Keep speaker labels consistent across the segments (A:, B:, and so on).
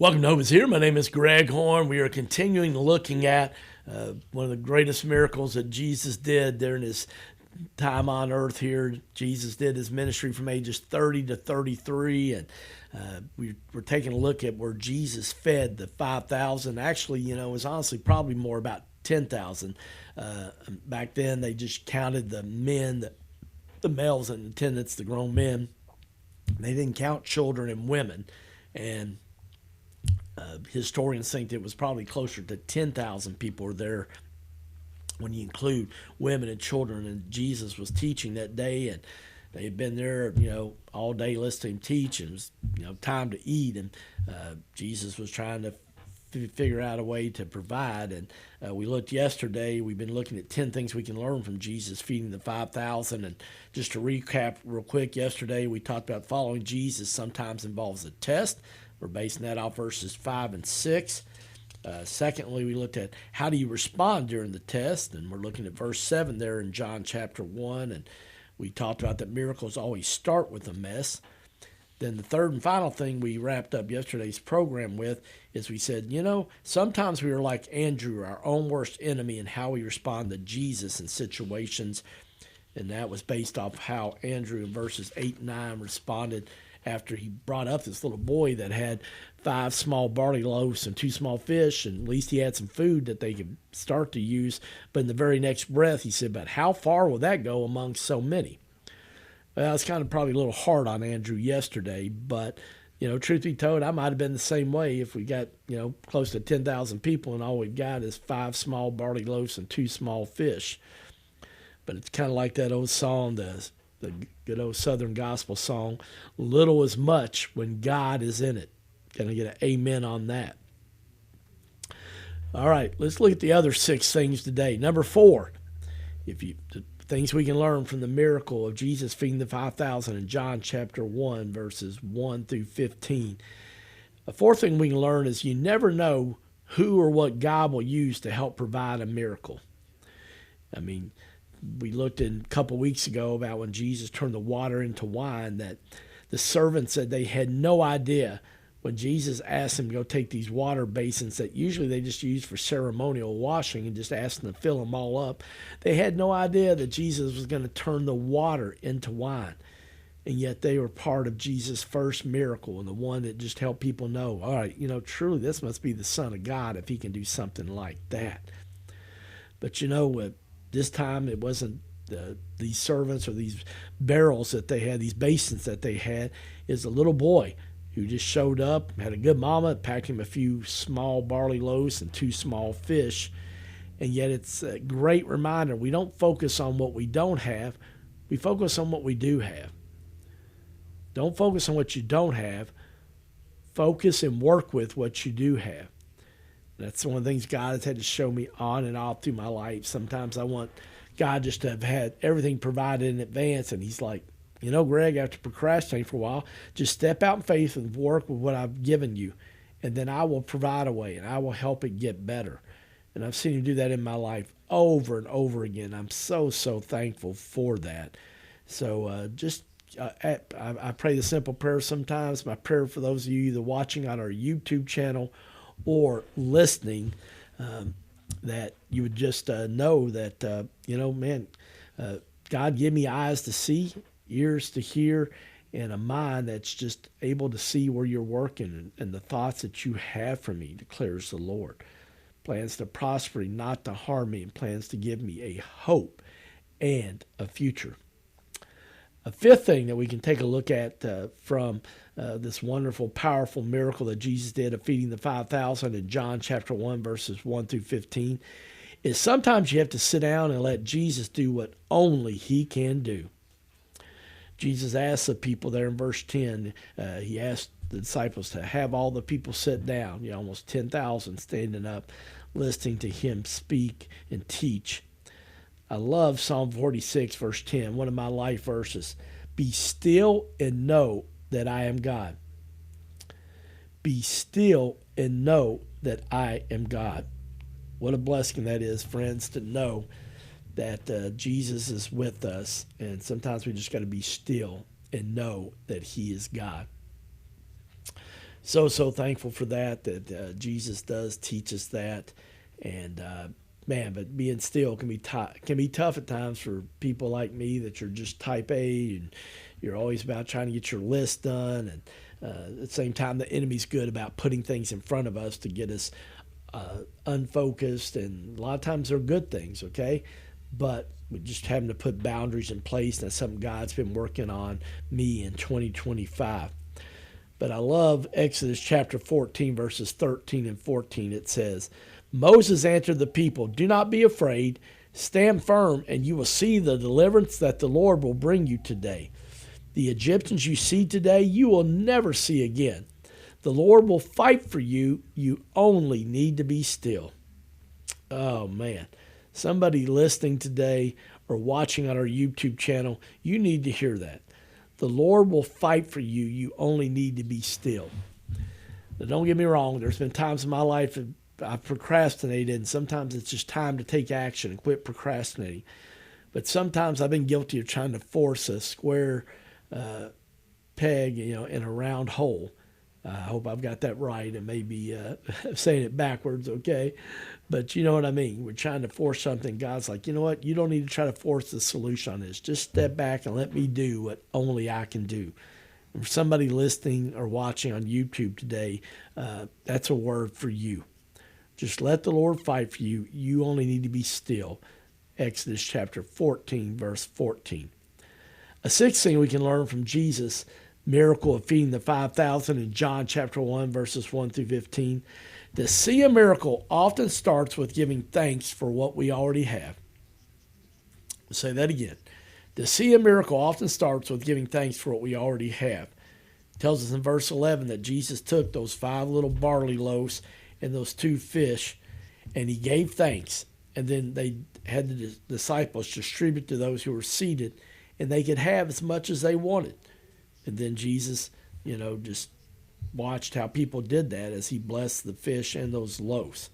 A: Welcome to Hope is Here. My name is Greg Horn. We are continuing looking at one of the greatest miracles that Jesus did during his time on earth here. Jesus did his ministry from ages 30 to 33, and we're taking a look at where Jesus fed the 5,000. Actually, it was honestly probably more about 10,000. Back then, they just counted the men, the males in attendance, the grown men. They didn't count children and women, and historians think it was probably closer to 10,000 people were there when you include women and children. And Jesus was teaching that day, and they had been there, all day listening to him teach, and it was, time to eat. And Jesus was trying to figure out a way to provide. And we looked yesterday, we've been looking at 10 things we can learn from Jesus feeding the 5,000. And just to recap real quick, yesterday we talked about following Jesus sometimes involves a test. We're basing that off verses 5 and 6. Secondly, we looked at how do you respond during the test, and we're looking at verse 7 there in John chapter 1, and we talked about that miracles always start with a mess. Then the third and final thing we wrapped up yesterday's program with is we said, sometimes we are like Andrew, our own worst enemy, and how we respond to Jesus in situations, and that was based off how Andrew in verses 8 and 9 responded after he brought up this little boy that had 5 small barley loaves and 2 small fish, and at least he had some food that they could start to use. But in the very next breath, he said, but how far will that go among so many? Well, it's kind of probably a little hard on Andrew yesterday, but, truth be told, I might have been the same way if we got, close to 10,000 people and all we've got is 5 small barley loaves and 2 small fish. But it's kind of like that old song, the good old Southern gospel song, little is much when God is in it. Can I get an amen on that? All right, let's look at the other 6 things today. Number 4, the things we can learn from the miracle of Jesus feeding the 5,000 in John chapter 1, verses 1 through 15. The fourth thing we can learn is you never know who or what God will use to help provide a miracle. We looked in a couple weeks ago about when Jesus turned the water into wine, that the servants said they had no idea when Jesus asked them to go take these water basins that usually they just use for ceremonial washing and just asked them to fill them all up. They had no idea that Jesus was going to turn the water into wine. And yet they were part of Jesus' first miracle and the one that just helped people know, all right, truly this must be the Son of God if he can do something like that. But this time it wasn't these servants or these barrels that they had, these basins that they had. Is a little boy who just showed up, had a good mama, packed him a few small barley loaves and 2 small fish. And yet it's a great reminder, we don't focus on what we don't have, we focus on what we do have. Don't focus on what you don't have. Focus and work with what you do have. That's one of the things God has had to show me on and off through my life. Sometimes I want God just to have had everything provided in advance. And he's like, Greg, after procrastinating for a while, just step out in faith and work with what I've given you. And then I will provide a way and I will help it get better. And I've seen him do that in my life over and over again. I'm so, so thankful for that. So I pray the simple prayer sometimes. My prayer for those of you either watching on our YouTube channel or listening, that you would just know that, God give me eyes to see, ears to hear, and a mind that's just able to see where you're working and the thoughts that you have for me, declares the Lord. Plans to prosper me, not to harm me, and plans to give me a hope and a future. A fifth thing that we can take a look at from this wonderful, powerful miracle that Jesus did of feeding the 5,000 in John chapter 1, verses 1 through 15, is sometimes you have to sit down and let Jesus do what only he can do. Jesus asked the people there in verse 10, he asked the disciples to have all the people sit down, almost 10,000 standing up, listening to him speak and teach. I love Psalm 46, verse 10, one of my life verses. Be still and know that I am God. Be still and know that I am God. What a blessing that is, friends, to know that Jesus is with us. And sometimes we just got to be still and know that he is God. So thankful for that Jesus does teach us that. And man, but being still can be tough at times for people like me that you're just type A and you're always about trying to get your list done. And at the same time, the enemy's good about putting things in front of us to get us unfocused. And a lot of times they're good things, okay? But we're just having to put boundaries in place. And that's something God's been working on me in 2025. But I love Exodus chapter 14, verses 13 and 14. It says, Moses answered the people, "Do not be afraid. Stand firm, and you will see the deliverance that the Lord will bring you today. The Egyptians you see today, you will never see again. The Lord will fight for you. You only need to be still." Oh, man. Somebody listening today or watching on our YouTube channel, you need to hear that. The Lord will fight for you. You only need to be still. Now, don't get me wrong. There's been times in my life that I've procrastinated, and sometimes it's just time to take action and quit procrastinating. But sometimes I've been guilty of trying to force a square peg, in a round hole. I hope I've got that right, and maybe saying it backwards, okay? But you know what I mean. We're trying to force something. God's like, you know what? You don't need to try to force the solution on this. Just step back and let me do what only I can do. And for somebody listening or watching on YouTube today, that's a word for you. Just let the Lord fight for you. You only need to be still. Exodus chapter 14, verse 14. A sixth thing we can learn from Jesus' miracle of feeding the 5,000 in John chapter 1, verses 1 through 15. To see a miracle often starts with giving thanks for what we already have. I'll say that again. To see a miracle often starts with giving thanks for what we already have. It tells us in verse 11 that Jesus took those 5 little barley loaves and those 2 fish, and he gave thanks. And then they had the disciples distribute to those who were seated, and they could have as much as they wanted. And then Jesus, just watched how people did that as he blessed the fish and those loaves.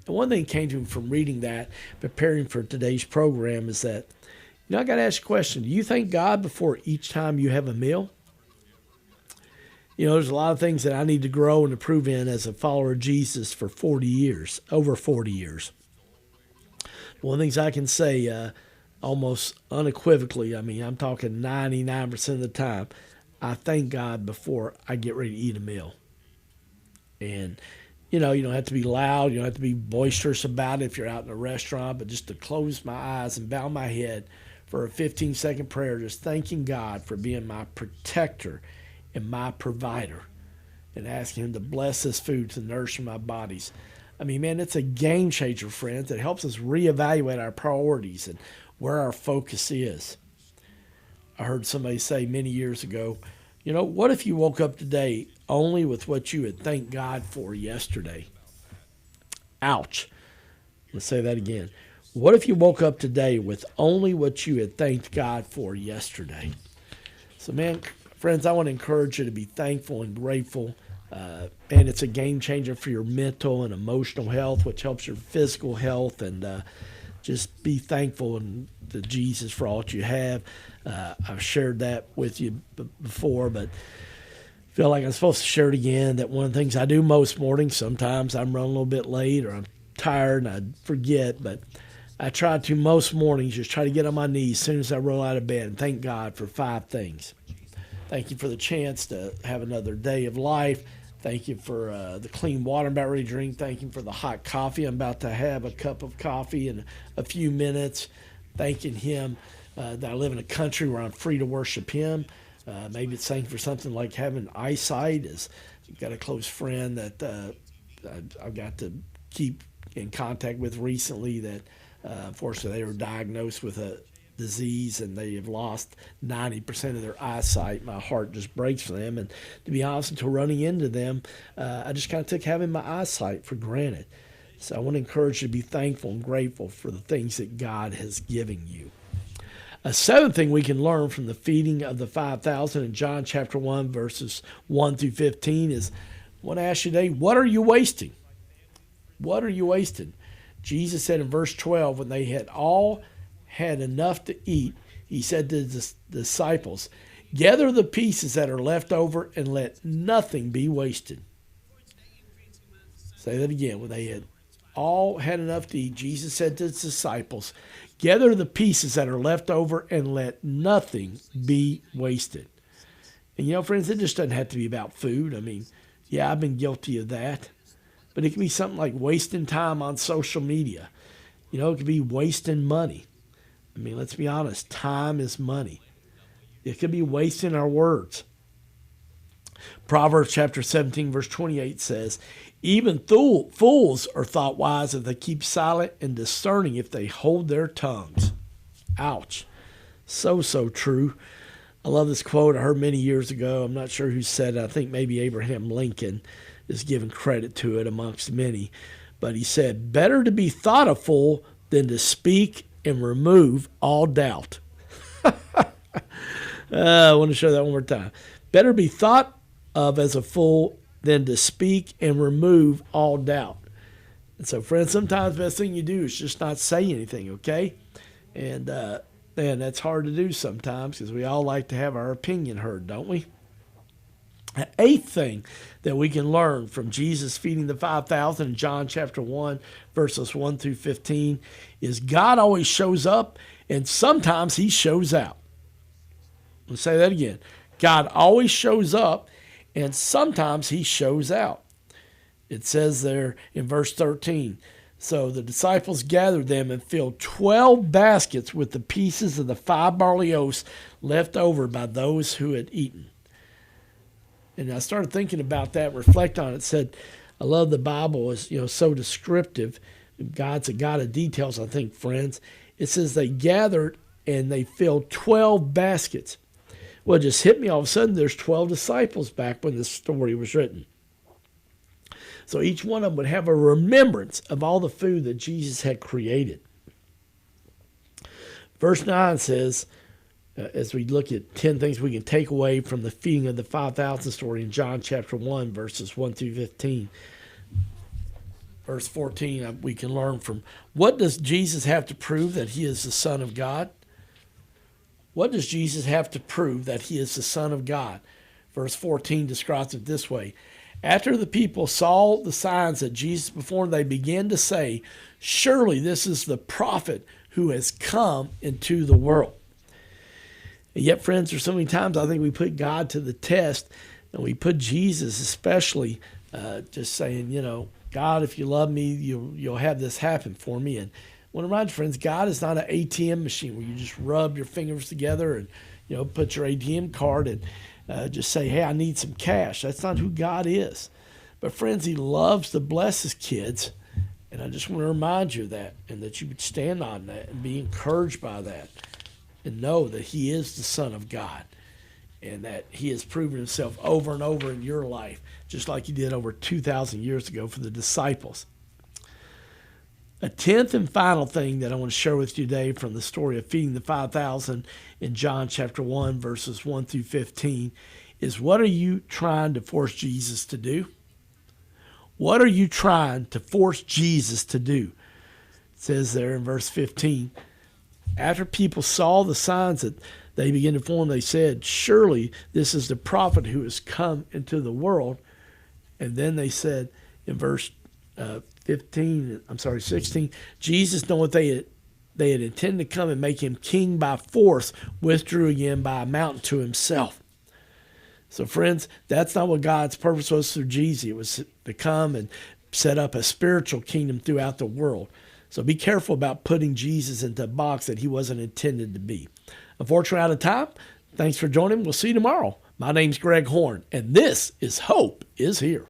A: And one thing came to me from reading that, preparing for today's program, is that, I got to ask you a question. Do you thank God before each time you have a meal? There's a lot of things that I need to grow and improve in as a follower of Jesus for over 40 years. One of the things I can say almost unequivocally, I'm talking 99% of the time, I thank God before I get ready to eat a meal. And, you don't have to be loud. You don't have to be boisterous about it if you're out in a restaurant, but just to close my eyes and bow my head for a 15-second prayer, just thanking God for being my protector and my provider, and asking him to bless this food to nourish my bodies. Man, it's a game changer, friends. It helps us reevaluate our priorities and where our focus is. I heard somebody say many years ago, what if you woke up today only with what you had thanked God for yesterday? Ouch. Let's say that again. What if you woke up today with only what you had thanked God for yesterday? So, man, friends, I want to encourage you to be thankful and grateful. And it's a game changer for your mental and emotional health, which helps your physical health. And just be thankful to Jesus for all that you have. I've shared that with you before, but I feel like I'm supposed to share it again, that one of the things I do most mornings, sometimes I'm running a little bit late or I'm tired and I forget, but I try to most mornings just try to get on my knees as soon as I roll out of bed and thank God for 5 things. Thank you for the chance to have another day of life. Thank you for the clean water I'm about ready to drink. Thank you for the hot coffee. I'm about to have a cup of coffee in a few minutes. Thanking him that I live in a country where I'm free to worship him. Maybe it's thanking for something like having eyesight. I've got a close friend that I've got to keep in contact with recently that unfortunately they were diagnosed with a disease and they have lost 90% of their eyesight. My heart just breaks for them. And to be honest, until running into them, I just kind of took having my eyesight for granted. So I want to encourage you to be thankful and grateful for the things that God has given you. A 7th thing we can learn from the feeding of the 5,000 in John chapter 1, verses 1 through 15 is, I want to ask you today, what are you wasting? What are you wasting? Jesus said in verse 12, when they had enough to eat, he said to the disciples, Gather the pieces that are left over and let nothing be wasted. Say that again. When they had all had enough to eat, Jesus said to his disciples, gather the pieces that are left over and let nothing be wasted. And you know, friends, it just doesn't have to be about food. I mean, yeah, I've been guilty of that. But it can be something like wasting time on social media. You know, it could be wasting money. I mean, let's be honest, time is money. It could be wasting our words. Proverbs chapter 17, verse 28 says, even fools are thought wise if they keep silent, and discerning if they hold their tongues. Ouch. So true. I love this quote I heard many years ago. I'm not sure who said it. I think maybe Abraham Lincoln is giving credit to it amongst many. But he said, better to be thought a fool than to speak and remove all doubt. I want to show that one more time. Better be thought of as a fool than to speak and remove all doubt. And so, friends, sometimes the best thing you do is just not say anything, okay? And man, that's hard to do sometimes because we all like to have our opinion heard, don't we? The eighth thing that we can learn from Jesus feeding the 5,000 in John chapter 1, verses 1 through 15, is God always shows up and sometimes he shows out. Let's say that again. God always shows up and sometimes he shows out. It says there in verse 13, so the disciples gathered them and filled 12 baskets with the pieces of the 5 barley oats left over by those who had eaten. And I started thinking about that, reflect on it. It said, I love the Bible is, so descriptive. God's a God of details, I think, friends. It says they gathered and they filled 12 baskets. Well, it just hit me all of a sudden. There's 12 disciples back when this story was written. So each one of them would have a remembrance of all the food that Jesus had created. Verse 9 says, as we look at 10 things we can take away from the feeding of the 5,000 story in John chapter 1, verses 1 through 15. Verse 14, we can learn from, what does Jesus have to prove that he is the Son of God? What does Jesus have to prove that he is the Son of God? Verse 14 describes it this way. After the people saw the signs that Jesus performed, they began to say, surely this is the prophet who has come into the world. And yet, friends, there's so many times I think we put God to the test, and we put Jesus especially just saying, God, if you love me, you'll have this happen for me. And I want to remind you, friends, God is not an ATM machine where you just rub your fingers together and, put your ATM card and just say, hey, I need some cash. That's not who God is. But, friends, he loves to bless his kids. And I just want to remind you of that, and that you would stand on that and be encouraged by that. And know that he is the Son of God and that he has proven himself over and over in your life, just like he did over 2,000 years ago for the disciples. A 10th and final thing that I want to share with you today from the story of feeding the 5,000 in John chapter 1, verses 1 through 15, is what are you trying to force Jesus to do? What are you trying to force Jesus to do? It says there in verse 15, after people saw the signs that they began to form, they said, surely this is the prophet who has come into the world. And then they said in verse 16, Jesus, knowing they had intended to come and make him king by force, withdrew again by a mountain to himself. So, friends, that's not what God's purpose was through Jesus. It was to come and set up a spiritual kingdom throughout the world. So be careful about putting Jesus into a box that he wasn't intended to be. Unfortunately, out of time. Thanks for joining. We'll see you tomorrow. My name's Greg Horn, and this is Hope is Here.